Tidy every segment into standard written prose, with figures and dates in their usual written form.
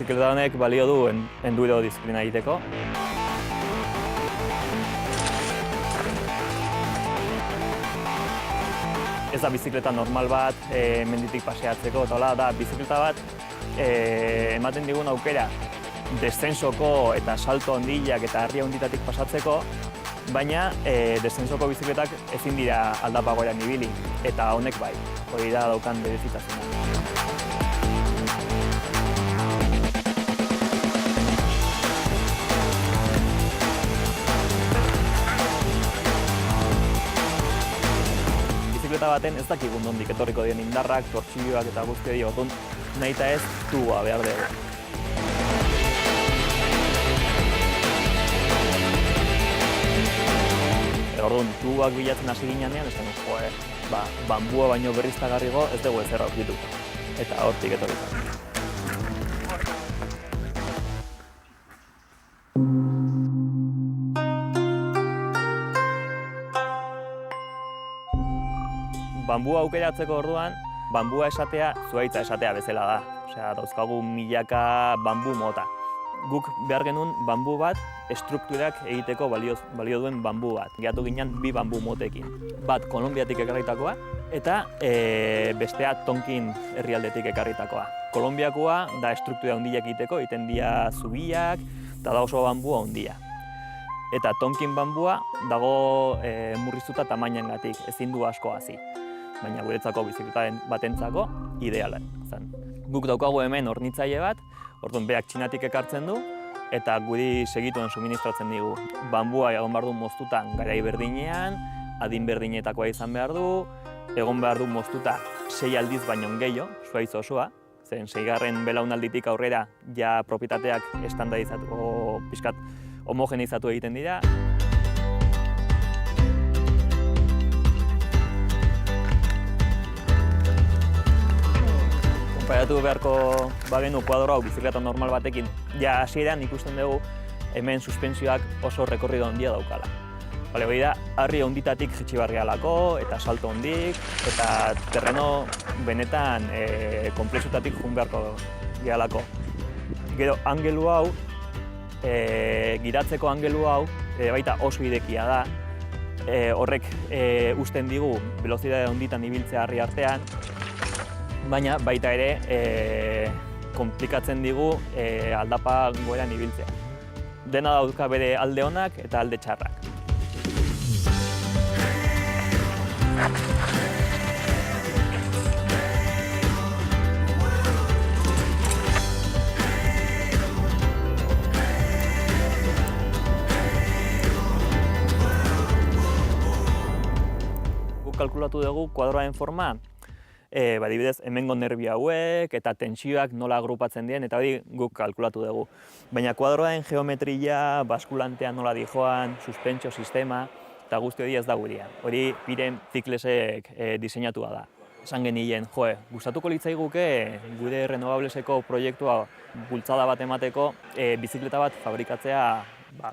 Bizikleta honek balio du enduro disiplina egiteko. Ez da bizikleta normal bat menditik paseatzeko, eta hola da bizikleta bat ematen digun aukera descensoko eta salto handiak eta harri handitatik pasatzeko, baina descensoko bizikletak ezin dira aldapagoeran ibili, eta honek bai, hori da daukan berezitasuna. Bizikleta baten ez dakigun nondik etorriko dien indarrak, tortsilloak eta guzti hori, orduan nahi eta ez tuboa behar dugu. Orduan, tuboak bilatzen hasi ginean, esan bambua baino berriztagarriago ez dugu ezer aurkituko. Eta hortik etorri zen. Bambua aukeratzeko orduan, bambua esatea zuhaitza esatea bezala da. Osea, dauzkagu milaka bambu mota. Guk behar genuen bambu bat, estrukturak egiteko balio duen bambu bat. Gehatu ginen bi bambu motekin. Bat Kolonbiatik ekarritakoa eta bestea Tonkin herrialdetik ekarritakoa. Kolonbiakoa da estruktura handiak egiteko, egiten dira zubiak eta da oso bambua handia. Eta Tonkin bambua dago murriztuta tamainengatik, ezin du asko hazi. Baina guretzako bizikleta batentzako ideala zen. Guk daukagu hemen hornitzaile bat, orduan berak Txinatik ekartzen du, eta guri segituen suministratzen digu. Bambua egon behar du moztuta garai berdinean, adin berdinetakoa izan behar du, egon behar du moztuta 6 aldiz baino gehiago, zuhaitz osoa, zen 6. belaunalditik aurrera ja propietateak estandarizatu, pixkat homogeneizatu egiten dira. Konparatu beharko bagenu kuadro hau bizikleta normal batekin, ja hasieran ikusten dugu hemen suspensioak oso rekorrido handia daukala. Hori da, harri handitatik jaitsi behar gehalako, eta salto handik, eta terreno benetan konplexutatik joan beharko gehalako. Gero, angelu hau, giratzeko angelu hau, baita oso irekia da. Horrek uzten digu velozitate handitan ibiltzea harri artean, baina baita ere konplikatzen digu aldapa goeran ibiltzea. Dena dauka bere alde onak eta alde txarrak. Guk kalkulatu dugu kuadroaren forma, adibidez, hemengo nerbio hauek eta tentsioak nola agrupatzen diren, eta hori guk kalkulatu dugu. Baina kuadroaren geometria, baskulantea nola dijoan, suspentsio sistema, eta guzti hori ez da gurean. Hori Piren Ziklesek diseinatua da. Esan genien, gustatuko litzaiguke gure renovableseko proiektua bultzada bat emateko bizikleta bat fabrikatzea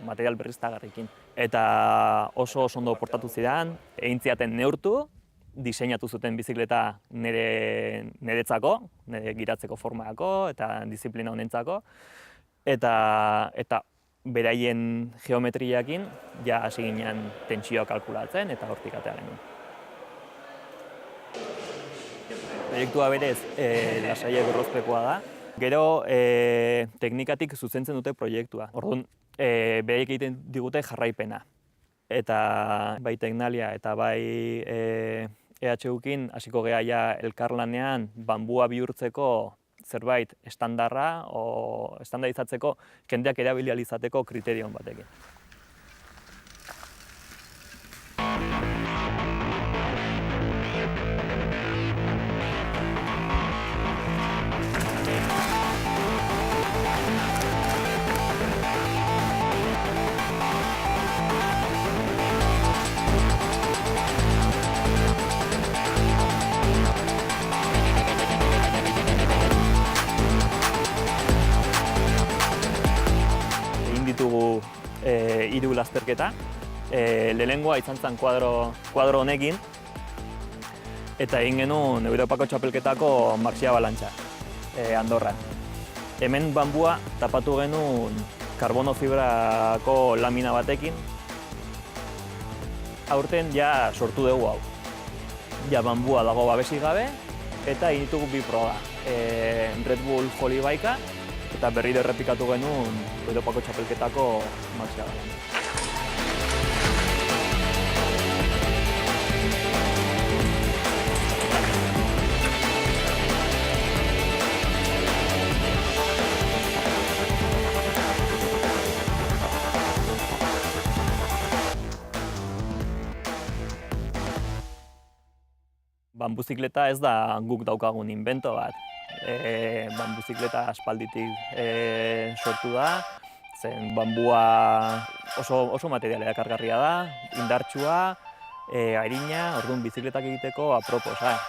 material berriztagarriekin. Eta oso ondo portatu zidan, egin ziaten neurtu, diseinatu zuten bizikleta niretzako, nire giratzeko formako eta disiplina honentzako, eta beraien geometriakin ja hasi ginen tentsioa kalkulatzen eta hortik atera genuen. Proiektua berez lasaia gorrozpekoa da. Gero teknikatik zuzentzen dute proiektua. Orduan, beraiek egiten digute jarraipena. Eta bai Tecnalia eta bai EHUkin hasiko gea ja elkarlanean bambua bihurtzeko zerbait estandarra o estandarizatzeko jendeak erabili ahal izateko kriterio batekin. Ditugu 3 lasterketa. Lehenengoa izan zen kuadro honekin, eta egin genuen Europako txapelketako marxia balantxa, Andorran. Hemen bambua tapatu genuen karbono fibrako lamina batekin. Aurten ja sortu dugu hau. Ja bambua dago babesik gabe, eta egin ditugu bi proba. Red Bull Holy Bikea, eta berriro errepikatu genuen Europako txapelketako maxia gara. Bambuzikleta ez da guk daukagun invento bat. Bambuzikleta aspalditik sortu da, zen bambua oso material erakargarria da, indartsua, arina, orduan bizikletak egiteko aproposa.